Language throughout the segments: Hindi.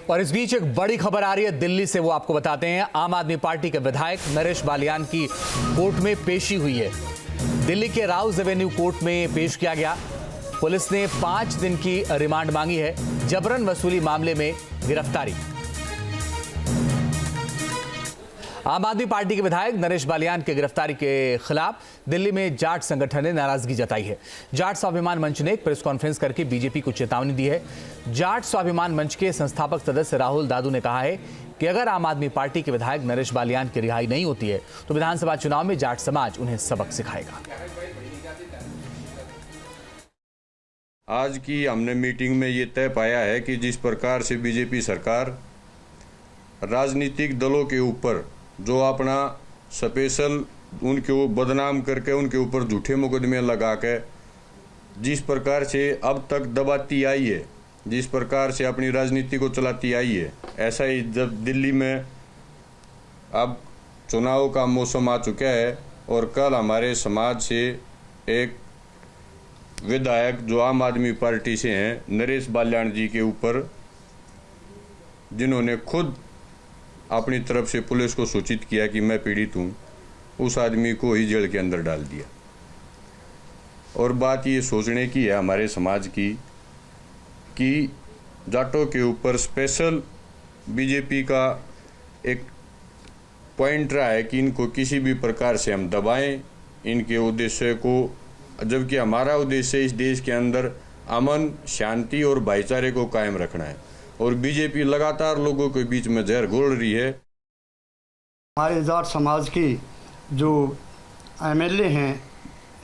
और इस बीच एक बड़ी खबर आ रही है दिल्ली से, वो आपको बताते हैं। आम आदमी पार्टी के विधायक नरेश बालियान की कोर्ट में पेशी हुई है। दिल्ली के राउज एवेन्यू कोर्ट में पेश किया गया। पुलिस ने 5 दिन की रिमांड मांगी है, जबरन वसूली मामले में गिरफ्तारी। आम आदमी पार्टी के विधायक नरेश बालियान की गिरफ्तारी के खिलाफ दिल्ली में जाट संगठन ने नाराजगी जताई है। जाट स्वाभिमान मंच ने एक प्रेस कॉन्फ्रेंस करके बीजेपी को चेतावनी दी है। जाट स्वाभिमान मंच के संस्थापक सदस्य राहुल दादू ने कहा है कि अगर आम आदमी पार्टी के विधायक नरेश बालियान की रिहाई नहीं होती है तो विधानसभा चुनाव में जाट समाज उन्हें सबक सिखाएगा। आज की हमने मीटिंग में ये तय पाया है कि जिस प्रकार से बीजेपी सरकार राजनीतिक दलों के ऊपर जो अपना स्पेशल उनके बदनाम करके उनके ऊपर झूठे मुकदमे लगा के जिस प्रकार से अब तक दबाती आई है, जिस प्रकार से अपनी राजनीति को चलाती आई है, ऐसा ही जब दिल्ली में अब चुनाव का मौसम आ चुका है और कल हमारे समाज से एक विधायक जो आम आदमी पार्टी से हैं नरेश बालियान जी के ऊपर, जिन्होंने खुद अपनी तरफ से पुलिस को सूचित किया कि मैं पीड़ित हूँ, उस आदमी को ही जेल के अंदर डाल दिया। और बात ये सोचने की है हमारे समाज की कि जाटों के ऊपर स्पेशल बीजेपी का एक पॉइंट रहा है कि इनको किसी भी प्रकार से हम दबाएं इनके उद्देश्य को, जबकि हमारा उद्देश्य इस देश के अंदर अमन, शांति और भाईचारे को कायम रखना है। और बीजेपी लगातार लोगों के बीच में जहर घोल रही है। हमारे जाट समाज के जो एमएलए हैं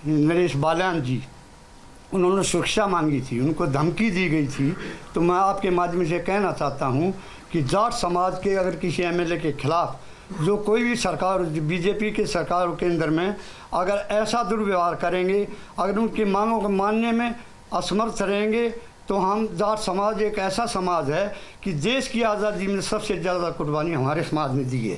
नरेश बालियान जी, उन्होंने सुरक्षा मांगी थी, उनको धमकी दी गई थी। तो मैं आपके माध्यम से कहना चाहता हूं कि जाट समाज के अगर किसी एमएलए के खिलाफ जो कोई भी सरकार, बीजेपी के सरकार के अंदर में अगर ऐसा दुर्व्यवहार करेंगे, अगर उनकी मांगों को मानने में असमर्थ रहेंगे, तो हम जाट समाज एक ऐसा समाज है कि देश की आज़ादी में सबसे ज़्यादा कुर्बानी हमारे समाज ने दी है।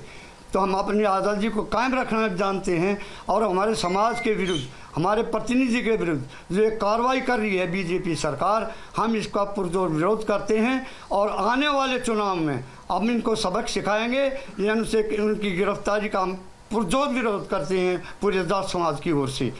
तो हम अपनी आज़ादी को कायम रखना जानते हैं और हमारे समाज के विरुद्ध, हमारे प्रतिनिधि के विरुद्ध जो एक कार्रवाई कर रही है बीजेपी सरकार, हम इसका पुरजोर विरोध करते हैं। और आने वाले चुनाव में हम इनको सबक सिखाएंगे, या उनकी गिरफ्तारी का हम पुरजोर विरोध करते हैं पूरे जाट समाज की ओर से।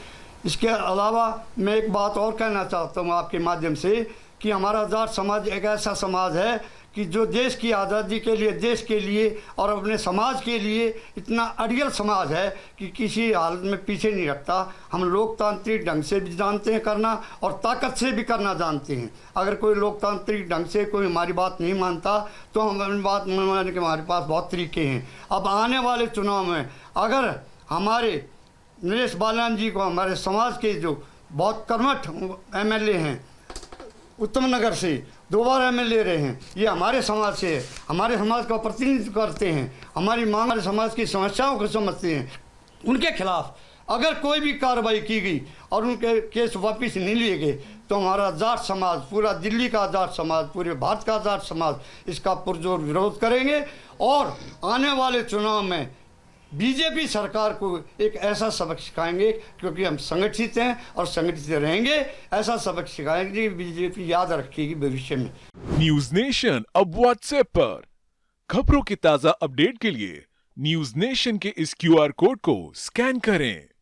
इसके अलावा मैं एक बात और कहना चाहता हूँ आपके माध्यम से कि हमारा जाट समाज एक ऐसा समाज है कि जो देश की आज़ादी के लिए, देश के लिए और अपने समाज के लिए इतना अड़ियल समाज है कि किसी हालत में पीछे नहीं रखता। हम लोकतांत्रिक ढंग से भी जानते हैं करना और ताकत से भी करना जानते हैं। अगर कोई लोकतांत्रिक ढंग से कोई हमारी बात नहीं मानता तो हम अपनी बात मानने के हमारे पास बहुत तरीके हैं। अब आने वाले चुनाव में अगर हमारे नरेश बालियान जी को, हमारे समाज के जो बहुत कर्मठ एमएलए हैं उत्तम नगर से 2 बार एमएलए रहे हैं, ये हमारे समाज से है, हमारे समाज का प्रतिनिधित्व करते हैं, हमारी मांग, हमारे समाज की समस्याओं को समझते हैं। उनके खिलाफ अगर कोई भी कार्रवाई की गई और उनके केस वापस नहीं लिए गए तो हमारा जाट समाज, पूरा दिल्ली का जाट समाज, पूरे भारत का जाट समाज इसका पुरजोर विरोध करेंगे। और आने वाले चुनाव में बीजेपी सरकार को एक ऐसा सबक सिखाएंगे, क्योंकि हम संगठित हैं और संगठित रहेंगे, ऐसा सबक सिखाएंगे बीजेपी याद रखेगी भविष्य में। न्यूज नेशन अब व्हाट्सएप पर खबरों के ताजा अपडेट के लिए न्यूज नेशन के इस QR कोड को स्कैन करें।